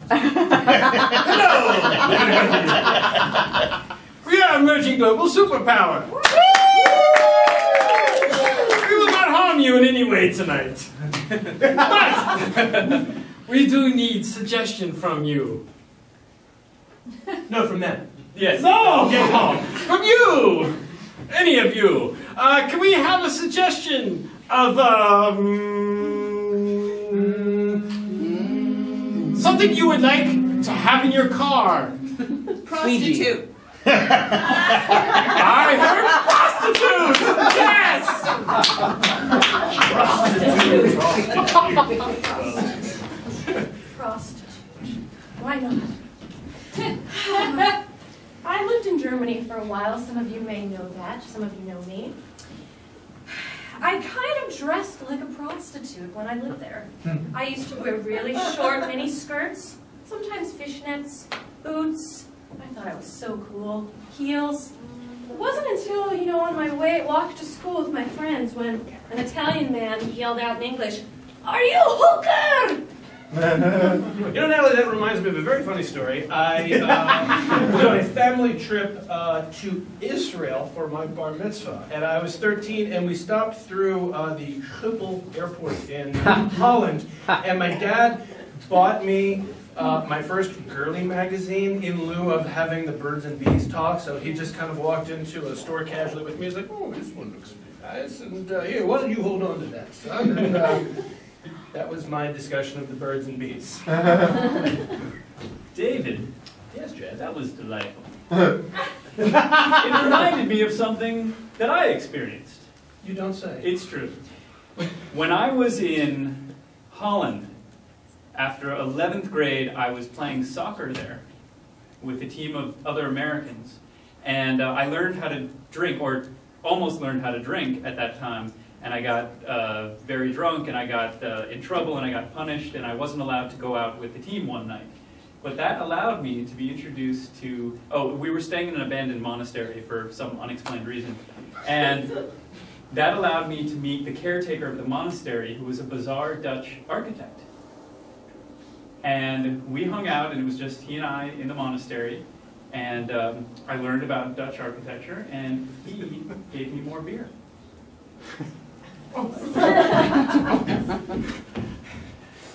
Hello! We are emerging global superpower. We will not harm you in any way tonight. But we do need suggestion from you. No, from them. Yes. No! From you! Any of you. Can we have a suggestion of something you would like to have in your car? Prostitute. I heard prostitute! Yes! Prostitute. Why not? I lived in Germany for a while. Some of you may know that. Some of you know me. I kind of dressed like a prostitute when I lived there. I used to wear really short mini skirts, sometimes fishnets, boots. I thought I was so cool. Heels. It wasn't until, on my walk to school with my friends when an Italian man yelled out in English, "Are you a hooker?" Natalie, that reminds me of a very funny story. I was on a family trip to Israel for my bar mitzvah, and I was 13, and we stopped through the Schiphol airport in Holland, and my dad bought me my first girly magazine in lieu of having the birds and bees talk, so he just kind of walked into a store casually with me. He's like, "Oh, this one looks nice, and here, why don't you hold on to that, son?" And, that was my discussion of the birds and bees. David, Yes, Jed. that was delightful. It reminded me of something that I experienced. You don't say. It's true. When I was in Holland, after 11th grade, I was playing soccer there with a team of other Americans. And I learned how to drink, or almost learned how to drink at that time. And I got very drunk, and I got in trouble, and I got punished, and I wasn't allowed to go out with the team one night. But that allowed me to be introduced to, we were staying in an abandoned monastery for some unexplained reason. And that allowed me to meet the caretaker of the monastery, who was a bizarre Dutch architect. And we hung out, and it was just he and I in the monastery. And I learned about Dutch architecture, and he gave me more beer.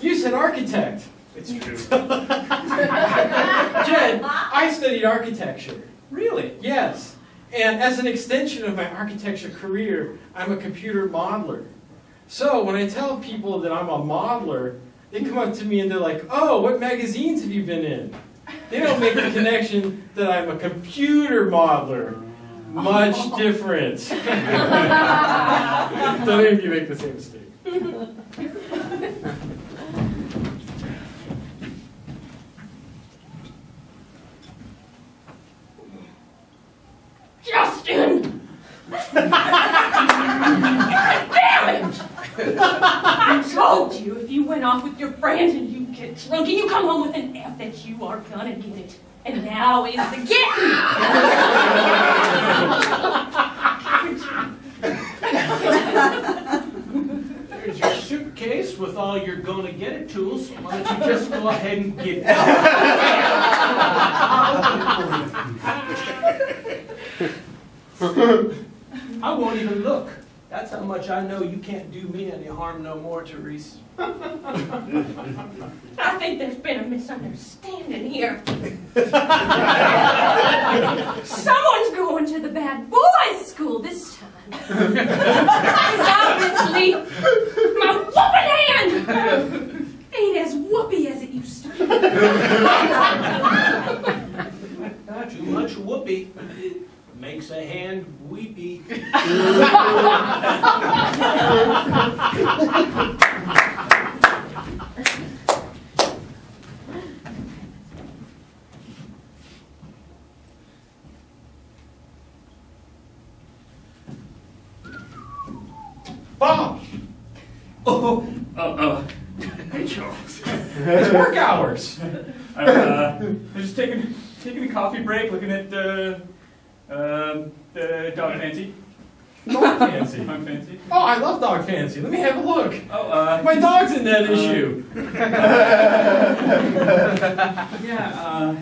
You said architect. It's true. Jed, I studied architecture. Really? Yes. And as an extension of my architecture career, I'm a computer modeler. So when I tell people that I'm a modeler, they come up to me and they're like, "Oh, what magazines have you been in?" They don't make the connection that I'm a computer modeler. Much different. Don't any of you make the same mistake. Justin! Damn it! I told you if you went off with your friends and you get drunk and you come home with an F that you are gonna get it. And now is the getting! There's your suitcase with all your gonna get it tools. Why don't you just go ahead and get it? I won't even look. That's how much I know you can't do me any harm no more, Therese. I think there's been a misunderstanding here. Someone's going to the bad boys' school this time. It's obviously my whooping hand ain't as whoopy as it used to be. Too much whoopee makes a hand weepy. Bob! Hey, Charles. It's work hours. I'm just taking a coffee break, looking at Dog Fancy. Dog Fancy. Dog Fancy? Oh, I love Dog Fancy. Let me have a look. Oh, My dog's in that issue. Yeah,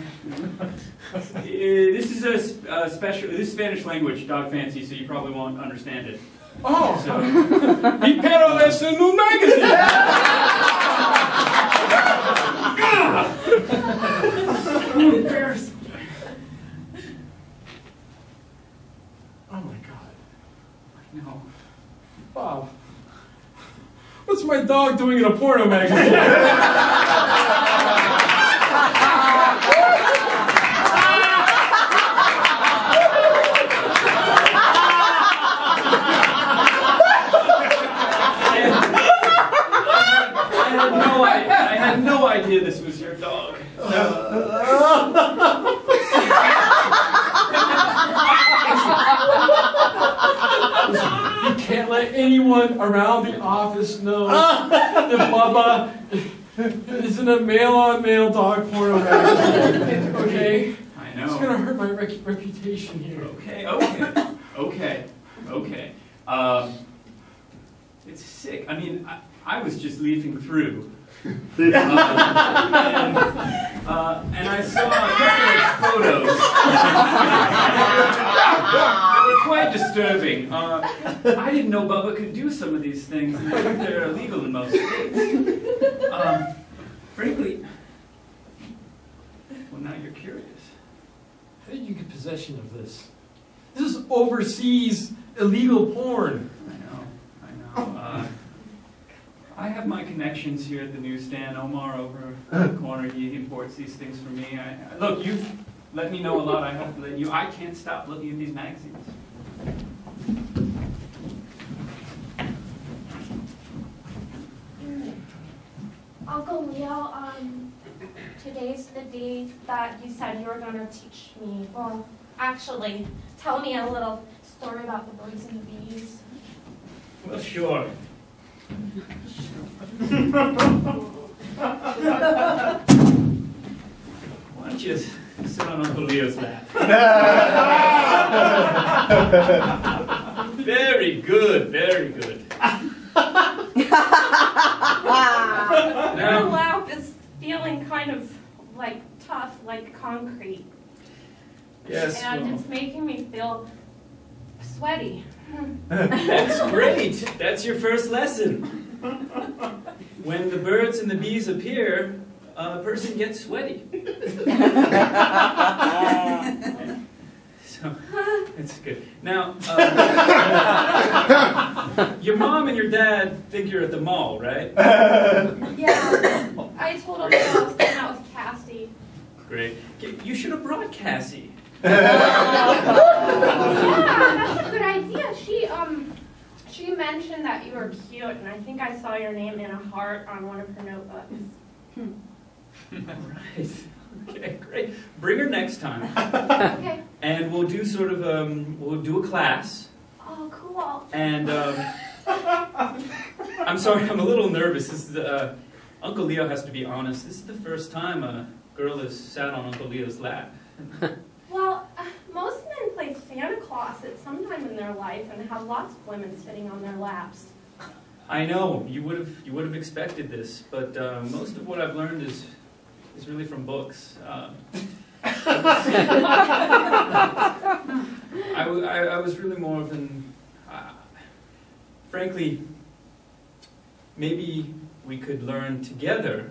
this is a special, this is Spanish language, Dog Fancy, so you probably won't understand it. Oh, So, mi perro es en un magazine. Embarrassing. Oh my God. no. Bob, what's my dog doing in a porno magazine? I had no idea this was your dog. You can't let anyone around the office know that Bubba isn't a male-on-male dog porno magazine. Okay? I It's know. gonna hurt my reputation here. Okay. It's sick. I mean, I was just leafing through. And I saw a couple of photos that were quite disturbing. I didn't know Bubba could do some of these things, and I think they're illegal in most states. Frankly, well, now you're curious. How did you get possession of this? This is overseas illegal porn. I know. I have my connections here at the newsstand. Omar over the corner, he imports these things for me. Look, you've let me know a lot. I have to let you. I can't stop looking at these magazines. Uncle Leo, today's the day that you said you were going to teach me. Well, actually, tell me a little story about the birds and the bees. Well, sure. Why don't you sit on Uncle Leo's lap? Very good, very good. Your lap is feeling kind of like tough, like concrete. Yes, And well, it's making me feel sweaty. that's great. That's your first lesson. When the birds and the bees appear, a person gets sweaty. So, it's good. Now, your mom and your dad think you're at the mall, right? Yeah, I told him I was going out with Cassie. Great. You should have brought Cassie. Yeah, that's a good idea. She mentioned that you were cute, and I think I saw your name in a heart on one of her notebooks. Right. Okay, great. Bring her next time. Okay. And we'll do sort of, we'll do a class. Oh, cool. And, I'm sorry, I'm a little nervous. This is, Uncle Leo has to be honest. This is the first time a girl has sat on Uncle Leo's lap. Well, most men play Santa Claus at some time in their life and have lots of women sitting on their laps. I know, you would have expected this, but most of what I've learned is really from books. I was really more of an, frankly, maybe we could learn together.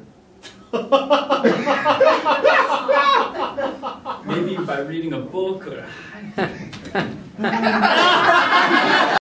Maybe by reading a book or...